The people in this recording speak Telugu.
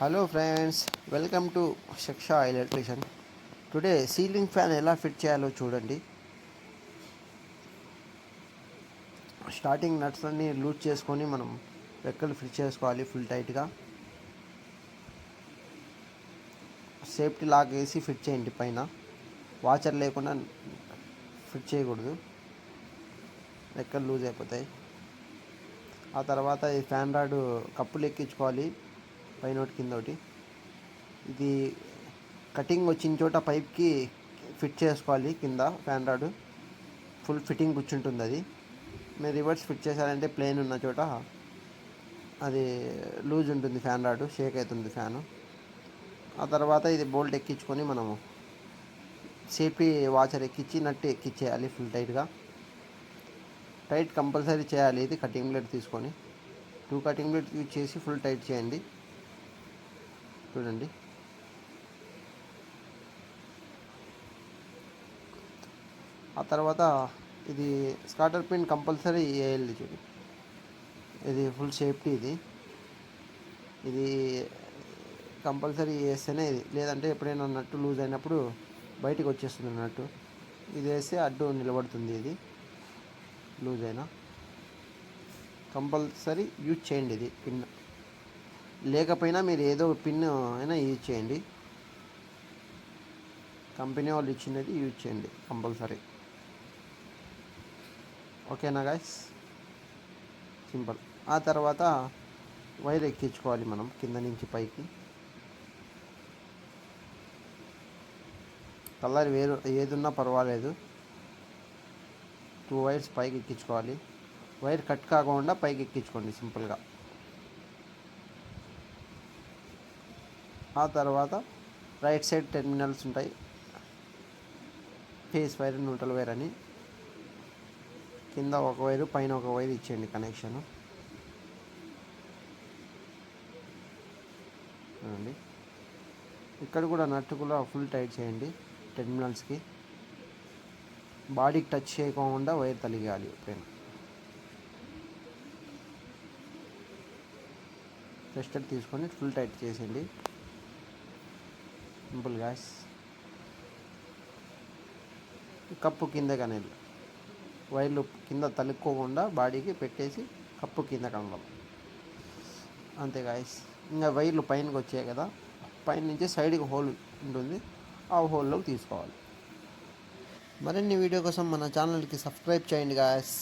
హలో ఫ్రెండ్స్, వెల్కమ్ టు శిక్ష ఎలక్ట్రీషియన్. టుడే సీలింగ్ ఫ్యాన్ ఎలా ఫిట్ చేయాలో చూడండి. స్టార్టింగ్ నట్స్ అన్ని లూజ్ చేసుకొని మనం రెక్కలు ఫిట్ చేసుకోవాలి ఫుల్ టైట్గా. సేఫ్టీ లాక్ వేసి ఫిట్ చేయండి. పైన వాచర్ లేకుండా ఫిట్ చేయకూడదు, రెక్కలు లూజ్ అయిపోతాయి. ఆ తర్వాత ఈ ఫ్యాన్ రాడ్ కప్పులు ఎక్కించుకోవాలి, పైన ఒకటి కింద ఒకటి. ఇది కటింగ్ వచ్చిన చోట పైప్కి ఫిట్ చేసుకోవాలి. కింద ఫ్యాన్ రాడ్ ఫుల్ ఫిట్టింగ్ కూర్చుంటుంది. అది మీరు రివర్స్ ఫిట్ చేశారంటే ప్లేన్ ఉన్న చోట అది లూజ్ ఉంటుంది, ఫ్యాన్ రాడ్ షేక్ అవుతుంది ఫ్యాను. ఆ తర్వాత ఇది బోల్ట్ ఎక్కించుకొని మనము సేఫ్టీ వాచర్ ఎక్కించి నట్టు ఎక్కించేయాలి ఫుల్ టైట్గా. టైట్ కంపల్సరీ చేయాలి. ఇది కటింగ్ బ్లేడ్ తీసుకొని 2 కటింగ్ బ్లేడ్ యూజ్ చేసి ఫుల్ టైట్ చేయండి. చూడండి, ఆ తర్వాత ఇది స్కాటర్ పిన్ కంపల్సరీ వేయాలి. చూడండి, ఇది ఫుల్ సేఫ్టీ. ఇది కంపల్సరీ వేస్తేనే ఇది, లేదంటే ఎప్పుడైనా నట్టు లూజ్ అయినప్పుడు బయటికి వచ్చేస్తుంది నట్టు. ఇది వేస్తే అడ్డు నిలబడుతుంది. ఇది లూజ్ అయినా కంపల్సరీ యూజ్ చేయండి. ఇది పిన్ లేకపోయినా మీరు ఏదో పిన్ అయినా యూజ్ చేయండి. కంపెనీ వాళ్ళు ఇచ్చినది యూజ్ చేయండి కంపల్సరీ. ఓకేనా గైస్? సింపుల్. ఆ తర్వాత వైర్ ఎక్కించుకోవాలి మనం కింద నుంచి పైకి. కలర్ వేరు ఏదున్నా పర్వాలేదు, 2 వైర్స్ పైకి ఎక్కించుకోవాలి. వైర్ కట్ కాకుండా పైకి ఎక్కించుకోండి సింపుల్గా. ఆ తర్వాత రైట్ సైడ్ టెర్మినల్స్ ఉంటాయి, ఫేస్ వైర్, న్యూట్రల్ వైర్ అని. కింద ఒక వైరు, పైన ఒక వైర్ ఇచ్చేయండి కనెక్షన్. చూడండి, ఇక్కడ కూడా నట్టు కూడా ఫుల్ టైట్ చేయండి టెర్మినల్స్కి. బాడీకి టచ్ చేయకుండా వైర్ తలిగాలి ఎప్పుడైనా. టెస్టర్ తీసుకొని ఫుల్ టైట్ చేసేయండి. Simple gas. కప్పు కింద కనేది, వైర్లు కింద తలుక్కోకుండా బాడీకి పెట్టేసి కప్పు కింద కనడం. అంతే గాయస్. ఇంకా వైర్లు పైనకి వచ్చాయి కదా, పైన నుంచి సైడ్కి హోల్ ఉంటుంది, ఆ హోల్లోకి తీసుకోవాలి. మరిన్ని వీడియో కోసం మన ఛానల్కి సబ్స్క్రైబ్ చేయండి గాయస్.